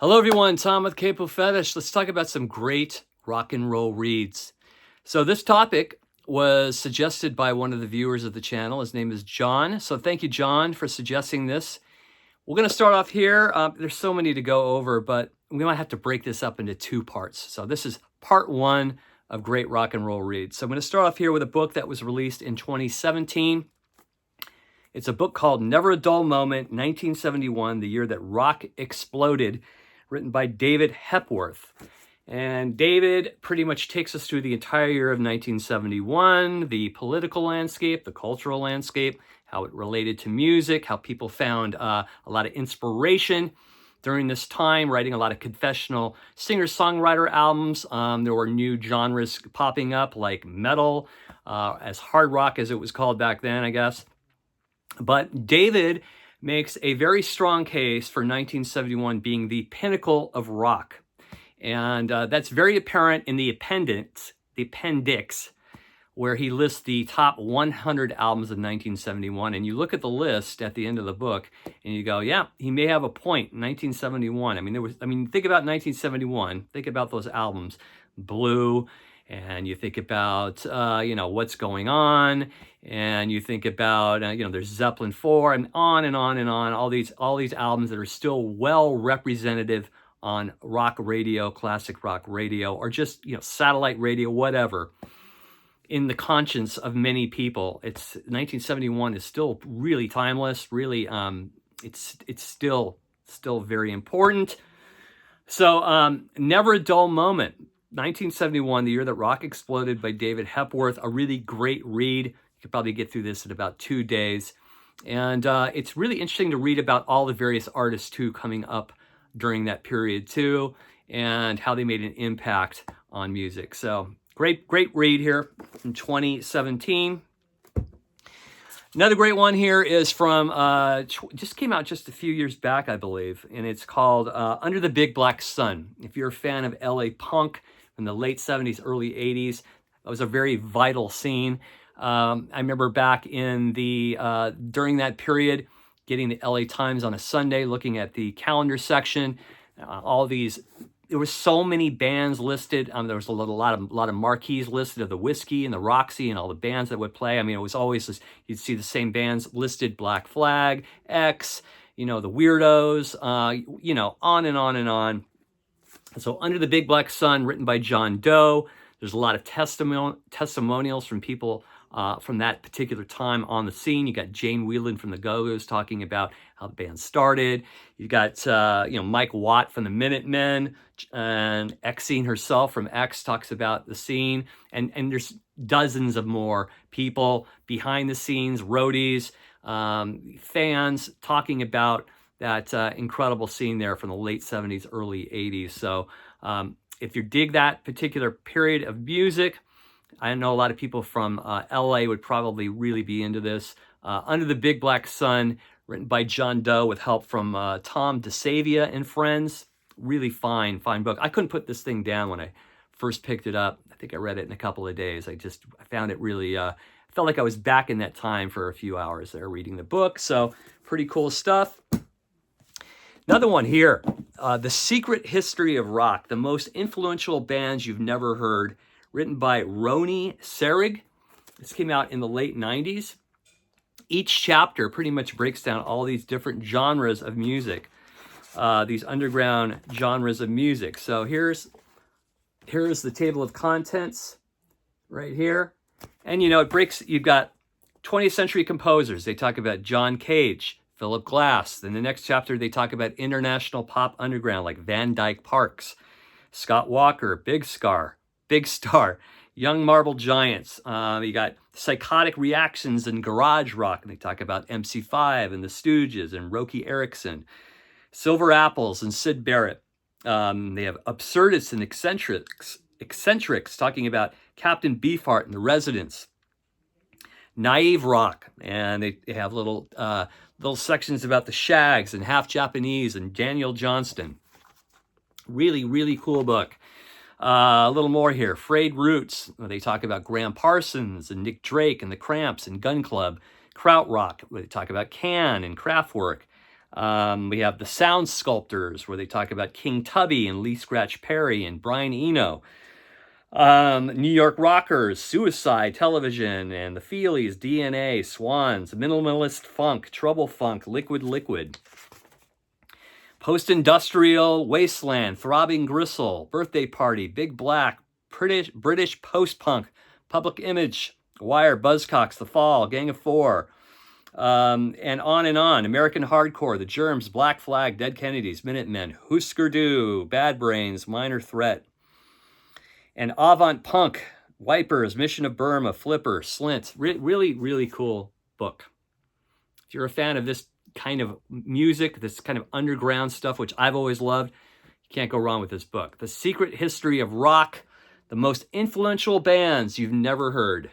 Hello everyone, Tom with Capo Fetish. Let's talk about some great rock and roll reads. So this topic was suggested by one of the viewers of the channel. His name is John. So thank you, John, for suggesting this. We're going to start off here. There's so many to go over, but we might have to break this up into two parts. So this is part one of great rock and roll reads. So I'm going to start off here with a book that was released in 2017. It's a book called Never a Dull Moment, 1971, the year that rock exploded, written by David Hepworth. And David pretty much takes us through the entire year of 1971, the political landscape, the cultural landscape, how it related to music, how people found a lot of inspiration during this time, writing a lot of confessional singer-songwriter albums. There were new genres popping up like metal, as hard rock as it was called back then, I guess. But David makes a very strong case for 1971 being the pinnacle of rock. And that's very apparent in the appendix, where he lists the top 100 albums of 1971. And you look at the list at the end of the book and you go, yeah, he may have a point. 1971. Think about 1971. Think about those albums. Blue, and you think about, What's Going On, and you think about, there's Zeppelin 4, and on and on and on, all these albums that are still well representative on rock radio, classic rock radio, or just, satellite radio, whatever, in the conscience of many people. 1971 is still really timeless, really, it's still very important. So, Never a Dull Moment, 1971, the year that rock exploded, by David Hepworth, a really great read. You could probably get through this in about 2 days. And it's really interesting to read about all the various artists, too, coming up during that period, too, and how they made an impact on music. So great read here in 2017. Another great one here is from, just came out just a few years back, I believe, and it's called Under the Big Black Sun. If you're a fan of LA punk in the late 70s, early 80s, that was a very vital scene. I remember back in the, during that period, getting the LA Times on a Sunday, looking at the calendar section, there were so many bands listed. There was a lot of marquees listed of the Whiskey and the Roxy and all the bands that would play. It was always this, you'd see the same bands listed: Black Flag, X, the Weirdos, on and on and on. So Under the Big Black Sun, written by John Doe. There's a lot of testimonials from people from that particular time on the scene. You got Jane Whelan from the Go-Go's talking about how the band started. You got Mike Watt from the Minutemen, and Exene herself from X talks about the scene. And there's dozens of more people behind the scenes, roadies, fans talking about that incredible scene there from the late 70s, early 80s. So if you dig that particular period of music, I know a lot of people from LA would probably really be into this. Under the Big Black Sun, written by John Doe with help from Tom DeSavia and friends. Really fine book. I couldn't put this thing down when I first picked it up. I think I read it in a couple of days. I found it really, felt like I was back in that time for a few hours there reading the book. So pretty cool stuff. Another one here, The Secret History of Rock, the most influential bands you've never heard, written by Roni Serig. This came out in the late 90s. Each chapter pretty much breaks down all these different genres of music, these underground genres of music. So here's the table of contents right here. And, you've got 20th century composers. They talk about John Cage, Philip Glass. Then the next chapter, they talk about international pop underground like Van Dyke Parks, Scott Walker, Big Star, Young Marble Giants. You got Psychotic Reactions and Garage Rock. And they talk about MC5 and the Stooges and Roky Erickson, Silver Apples and Syd Barrett. They have Absurdists and Eccentrics talking about Captain Beefheart and the Residents. Naive Rock, and they have little sections about the Shags and Half Japanese and Daniel Johnston. Really, really cool book. A little more here. Frayed Roots. They talk about Graham Parsons and Nick Drake and the Cramps and Gun Club. Krautrock, where they talk about Can and Kraftwerk. We have The Sound Sculptors, where they talk about King Tubby and Lee Scratch Perry and Brian Eno. New York Rockers, Suicide Television, and the Feelies, DNA, Swans, Minimalist Funk, Trouble Funk, Liquid Liquid. Post-Industrial, Wasteland, Throbbing Gristle, Birthday Party, Big Black, British Post-Punk, Public Image, Wire, Buzzcocks, The Fall, Gang of Four, and on and on. American Hardcore, The Germs, Black Flag, Dead Kennedys, Minutemen, Husker Du, Bad Brains, Minor Threat, and Avant Punk, Wipers, Mission of Burma, Flipper, Slint. Really, really cool book. If you're a fan of this kind of music, this kind of underground stuff, which I've always loved, you can't go wrong with this book. The Secret History of Rock, the most influential bands you've never heard.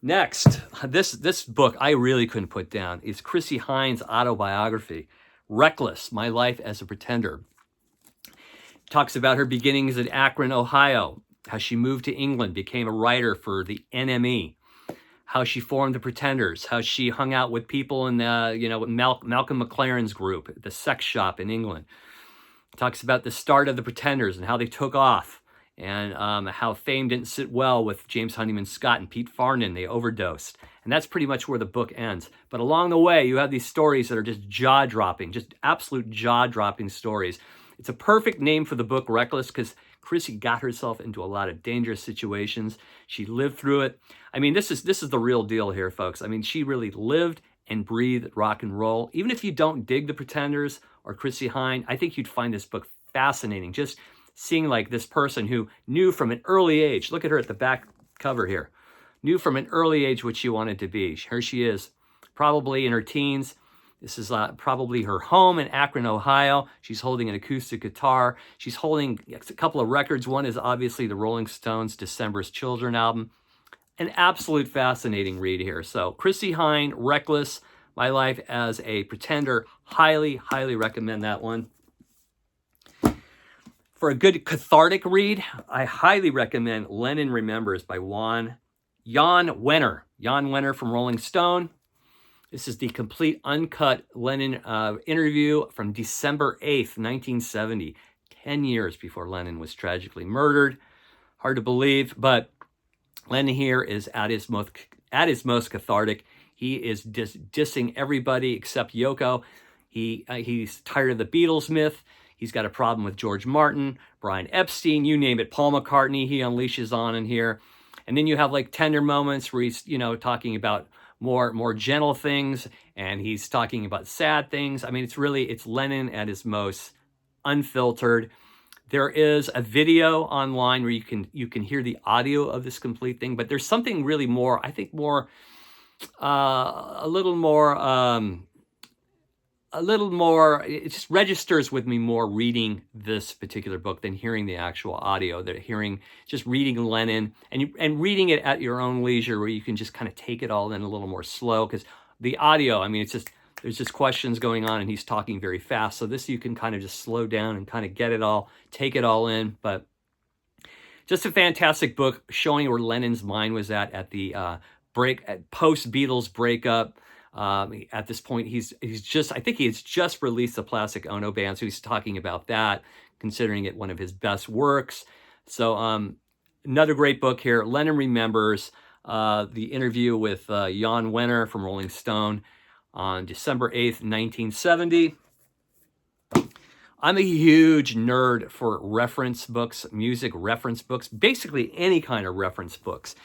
Next, this book I really couldn't put down is Chrissie Hynde's autobiography, Reckless, My Life as a Pretender. Talks about her beginnings in Akron, Ohio, how she moved to England, became a writer for the NME, how she formed the Pretenders, how she hung out with people in Malcolm McLaren's group, the sex shop in England. Talks about the start of the Pretenders and how they took off, and how fame didn't sit well with James Honeyman Scott and Pete Farnan. They overdosed. And that's pretty much where the book ends. But along the way, you have these stories that are just jaw-dropping, just absolute jaw-dropping stories. It's a perfect name for the book, Reckless, because Chrissie got herself into a lot of dangerous situations. She lived through it. I mean, this is the real deal here, folks. I mean, she really lived and breathed rock and roll. Even if you don't dig the Pretenders or Chrissie Hynde, I think you'd find this book fascinating. Just seeing like this person who knew from an early age, look at her at the back cover here, knew from an early age what she wanted to be. Here she is, probably in her teens. This is probably her home in Akron, Ohio. She's holding an acoustic guitar. She's holding a couple of records. One is obviously the Rolling Stones' December's Children album. An absolute fascinating read here. So Chrissie Hynde, Reckless, My Life as a Pretender. Highly, highly recommend that one. For a good cathartic read, I highly recommend Lennon Remembers by Jan Wenner. Jan Wenner from Rolling Stone. This is the complete uncut Lennon interview from December 8th, 1970, 10 years before Lennon was tragically murdered. Hard to believe, but Lennon here is at his most cathartic. He is dissing everybody except Yoko. He's tired of the Beatles myth. He's got a problem with George Martin, Brian Epstein, you name it, Paul McCartney, he unleashes on in here. And then you have like tender moments where he's, talking about more gentle things, and he's talking about sad things. I mean, it's Lennon at his most unfiltered. There is a video online where you can hear the audio of this complete thing, but there's something really more, I think a little more, it just registers with me more reading this particular book than hearing the actual audio. Just reading Lennon and reading it at your own leisure, where you can just kind of take it all in a little more slow, because the audio, I mean, there's just questions going on and he's talking very fast. So this you can kind of just slow down and kind of take it all in. But just a fantastic book showing where Lennon's mind was at the post-Beatles breakup. At this point, I think he's just released the Plastic Ono Band, so he's talking about that, considering it one of his best works. So another great book here, Lennon Remembers, the interview with Jan Wenner from Rolling Stone on December 8th, 1970. I'm a huge nerd for reference books, music reference books, basically any kind of reference books.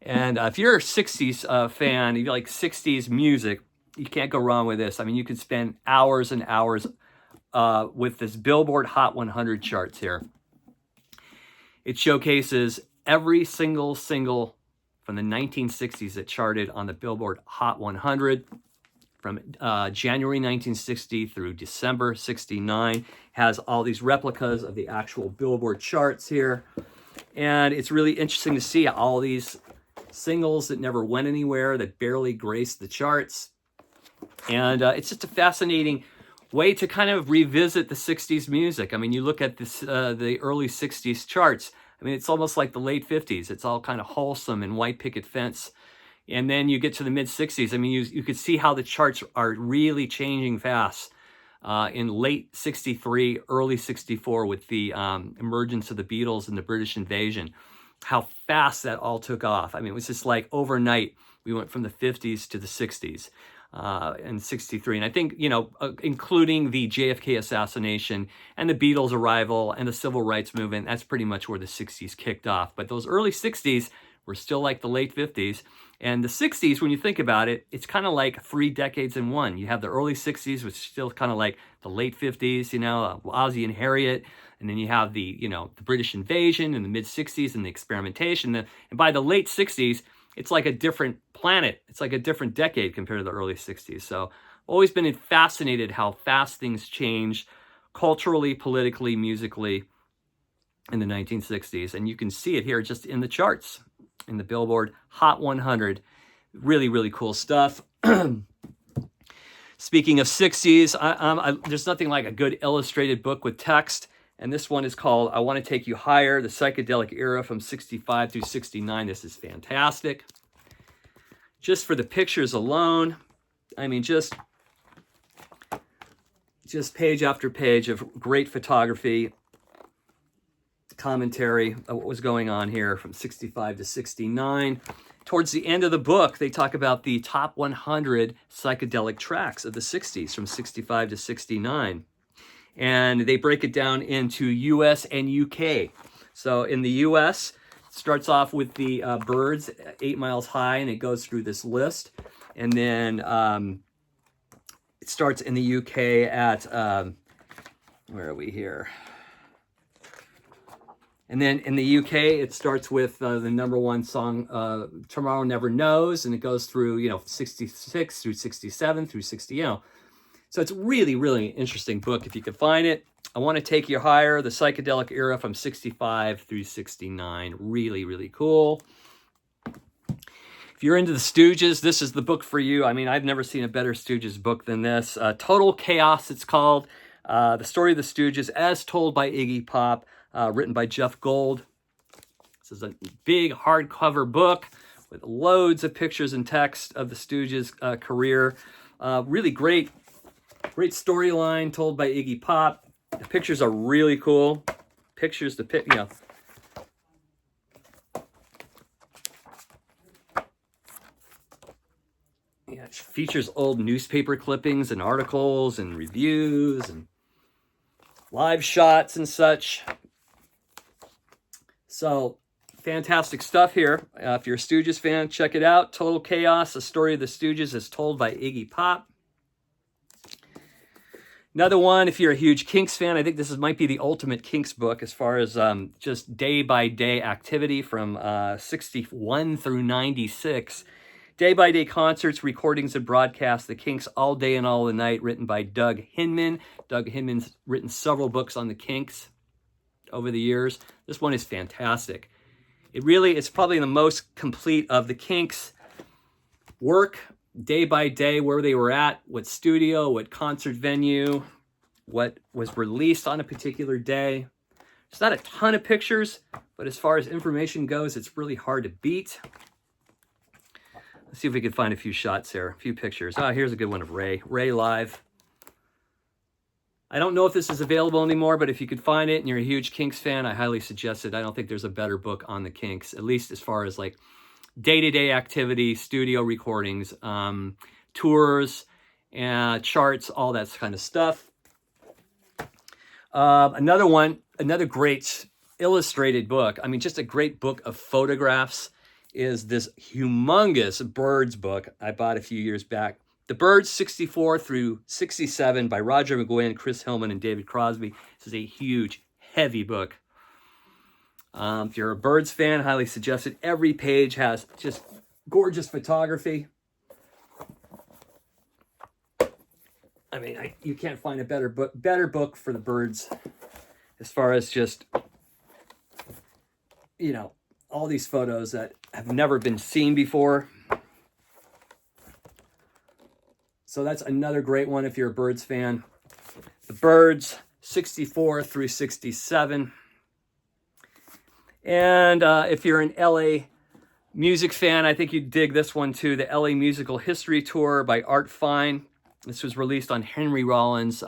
And if you're a 60s fan, if you like 60s music, you can't go wrong with this. I mean, you could spend hours and hours with this Billboard Hot 100 charts here. It showcases every single from the 1960s that charted on the Billboard Hot 100 from January 1960 through December 69. Has all these replicas of the actual Billboard charts here. And it's really interesting to see all these singles that never went anywhere, that barely graced the charts. And it's just a fascinating way to kind of revisit the 60s music. I mean, you look at the early 60s charts. I mean, it's almost like the late 50s. It's all kind of wholesome and white picket fence, And then you get to the mid-60s. I mean, you could see how the charts are really changing fast. In late 63, early 64 with the emergence of the Beatles and the British invasion, how fast that all took off. I mean, it was just like overnight, we went from the 50s to the 60s in 63. And I think, you know, including the JFK assassination and the Beatles' arrival and the civil rights movement, that's pretty much where the 60s kicked off. But those early 60s were still like the late 50s. And the 60s, when you think about it, it's kind of like 3 decades in one. You have the early 60s, which is still kind of like the late 50s, you know, Ozzy and Harriet. And then you have the, you know, the British invasion in the mid 60s and the experimentation. And by the late 60s, it's like a different planet. It's like a different decade compared to the early 60s. So always been fascinated how fast things changed culturally, politically, musically in the 1960s. And you can see it here just in the charts, in the Billboard Hot 100. Really, really cool stuff. Speaking of 60s, there's nothing like a good illustrated book with text. And this one is called I Want to Take You Higher, the Psychedelic Era from 65 through 69. This is fantastic. Just for the pictures alone, I mean, just page after page of great photography, commentary of what was going on here from 65 to 69. Towards the end of the book, they talk about the top 100 psychedelic tracks of the 60s from 65 to 69. And they break it down into US and UK. So in the US, it starts off with the Birds, 8 Miles High, and it goes through this list. And then it starts in the UK at, where are we here? And then in the UK, it starts with the number one song, Tomorrow Never Knows, and it goes through, you know, 66 through 67 through 60, you know. So it's really, really interesting book if you can find it. I Want to Take You Higher, the Psychedelic Era from 65 through 69. Really, really cool. If you're into the Stooges, this is the book for you. I mean, I've never seen a better Stooges book than this. Total Chaos, it's called. The Story of the Stooges as told by Iggy Pop, written by Jeff Gold. This is a big hardcover book with loads of pictures and text of the Stooges' career. Really great storyline told by Iggy Pop. The pictures are really cool. Pictures to pick, you know. Yeah, it features old newspaper clippings and articles and reviews and live shots and such. So, fantastic stuff here. If you're a Stooges fan, check it out. Total Chaos, the story of the Stooges as told by Iggy Pop. Another one, if you're a huge Kinks fan, I think this might be the ultimate Kinks book as far as just day-by-day activity from 61 through 96. Day-by-day concerts, recordings, and broadcasts. The Kinks All Day and All the Night, written by Doug Hinman. Doug Hinman's written several books on the Kinks over the years. This one is fantastic. It's probably the most complete of the Kinks' work, day by day, where they were at, what studio, what concert venue, what was released on a particular day. There's not a ton of pictures, but as far as information goes, it's really hard to beat. Let's see if we can find a few shots here, a few pictures. Here's a good one of Ray live. I don't know if this is available anymore, but if you could find it and you're a huge Kinks fan, I highly suggest it. I don't think there's a better book on the Kinks, at least as far as like day-to-day activity, studio recordings, tours, charts, all that kind of stuff. Another great illustrated book, I mean, just a great book of photographs, is this humongous Birds book I bought a few years back. The Birds 64 through 67 by Roger McGuinn, Chris Hillman, and David Crosby. This is a huge, heavy book. If you're a Birds fan, highly suggest it. Every page has just gorgeous photography. I mean, you can't find a better book for the Birds as far as just, you know, all these photos that have never been seen before. So that's another great one if you're a Birds fan. The Birds, 64 through 67. And if you're an LA music fan, I think you'd dig this one too. The LA Musical History Tour by Art Fine. This was released on Henry Rollins'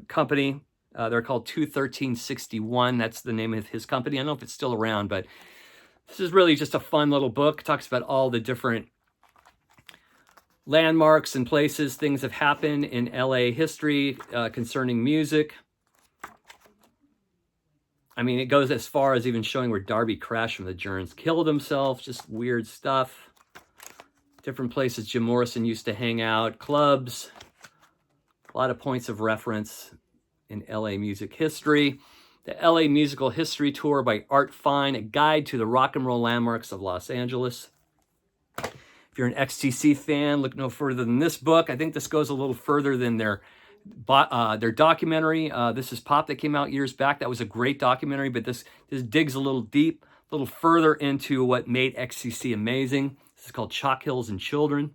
company. They're called 21361. That's the name of his company. I don't know if it's still around, but this is really just a fun little book. It talks about all the different landmarks and places, things have happened in LA history concerning music. I mean, it goes as far as even showing where Darby crashed from the Journeys, killed himself, just weird stuff. Different places Jim Morrison used to hang out, clubs, a lot of points of reference in LA music history. The LA Musical History Tour by Art Fine, a guide to the rock and roll landmarks of Los Angeles. If you're an XTC fan, look no further than this book. I think this goes a little further than their documentary. This is Pop that came out years back. That was a great documentary, but this digs a little deep, a little further into what made XTC amazing. This is called Chalk Hills and Children.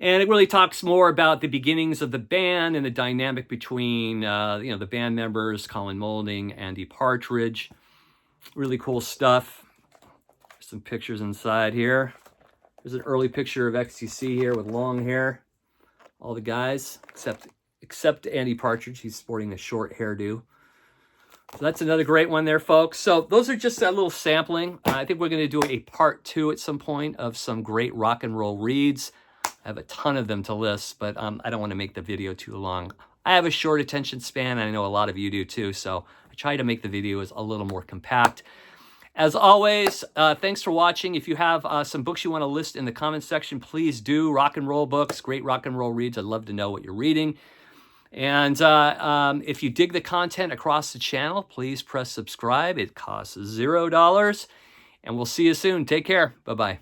And it really talks more about the beginnings of the band and the dynamic between the band members, Colin Moulding, Andy Partridge. Really cool stuff. Some pictures inside here. There's an early picture of XTC here with long hair. All the guys, except Andy Partridge. He's sporting a short hairdo. So that's another great one there, folks. So those are just a little sampling. I think we're going to do a part 2 at some point of some great rock and roll reads. I have a ton of them to list, but I don't want to make the video too long. I have a short attention span, and I know a lot of you do too, so I try to make the videos a little more compact. As always, thanks for watching. If you have some books you want to list in the comments section, please do. Rock and roll books, great rock and roll reads. I'd love to know what you're reading. And if you dig the content across the channel, please press subscribe. It costs $0. And we'll see you soon. Take care. Bye-bye.